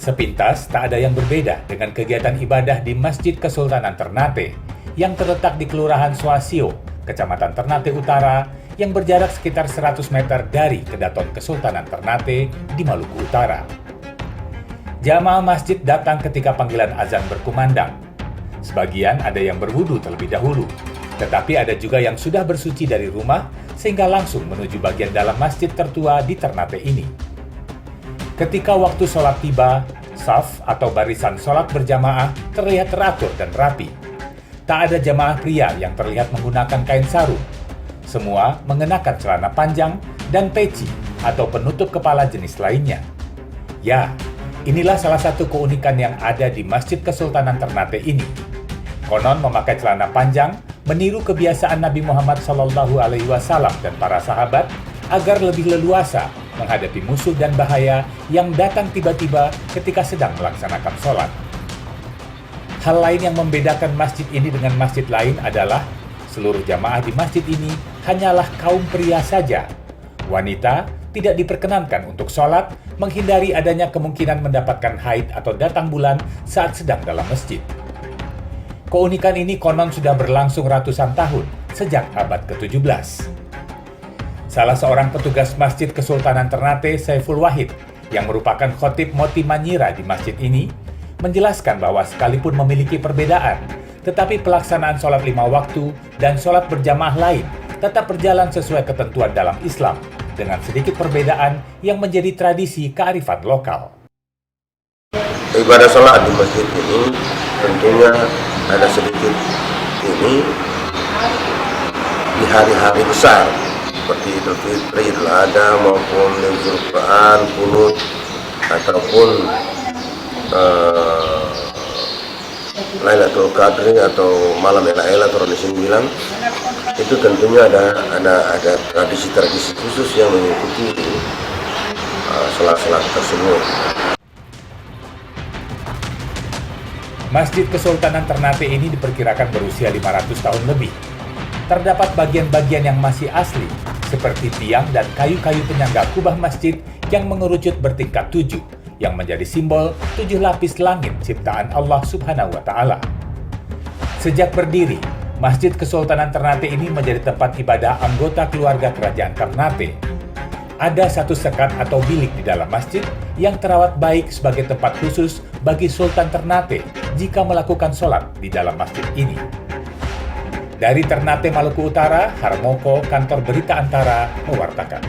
Sepintas, tak ada yang berbeda dengan kegiatan ibadah di Masjid Kesultanan Ternate yang terletak di Kelurahan Swasio, Kecamatan Ternate Utara, yang berjarak sekitar 100 meter dari Kedaton Kesultanan Ternate di Maluku Utara. Jamaah masjid datang ketika panggilan azan berkumandang. Sebagian ada yang berwudu terlebih dahulu, tetapi ada juga yang sudah bersuci dari rumah sehingga langsung menuju bagian dalam masjid tertua di Ternate ini. Ketika waktu sholat tiba, saf atau barisan sholat berjamaah terlihat teratur dan rapi. Tak ada jamaah pria yang terlihat menggunakan kain sarung. Semua mengenakan celana panjang dan peci atau penutup kepala jenis lainnya. Ya, inilah salah satu keunikan yang ada di Masjid Kesultanan Ternate ini. Konon memakai celana panjang meniru kebiasaan Nabi Muhammad SAW dan para sahabat agar lebih leluasa menghadapi musuh dan bahaya yang datang tiba-tiba ketika sedang melaksanakan sholat. Hal lain yang membedakan masjid ini dengan masjid lain adalah seluruh jamaah di masjid ini hanyalah kaum pria saja. Wanita tidak diperkenankan untuk sholat, menghindari adanya kemungkinan mendapatkan haid atau datang bulan saat sedang dalam masjid. Keunikan ini konon sudah berlangsung ratusan tahun, sejak abad ke-17. Salah seorang petugas Masjid Kesultanan Ternate, Saiful Wahid, yang merupakan khotib Moti Manyira di masjid ini, menjelaskan bahwa sekalipun memiliki perbedaan, tetapi pelaksanaan sholat 5 waktu dan sholat berjamaah lain tetap berjalan sesuai ketentuan dalam Islam, dengan sedikit perbedaan yang menjadi tradisi kearifan lokal. Ibadah sholat di masjid ini tentunya ada sedikit ini di hari-hari besar seperti Idul Fitri, Idul Adha maupun Nuzul Quran, Qunut ataupun Lailatul Qadri atau malam Lailatul Qadri 9, itu tentunya ada tradisi-tradisi khusus yang mengikuti sholat-sholat tersebut. Masjid Kesultanan Ternate ini diperkirakan berusia 500 tahun lebih. Terdapat bagian-bagian yang masih asli, seperti tiang dan kayu-kayu penyangga kubah masjid yang mengerucut bertingkat 7, yang menjadi simbol 7 lapis langit ciptaan Allah Subhanahu wa Ta'ala. Sejak berdiri, Masjid Kesultanan Ternate ini menjadi tempat ibadah anggota keluarga kerajaan Ternate. Ada satu sekat atau bilik di dalam masjid yang terawat baik sebagai tempat khusus bagi Sultan Ternate jika melakukan sholat di dalam masjid ini. Dari Ternate, Maluku Utara, Harmoko, Kantor Berita Antara, mewartakan.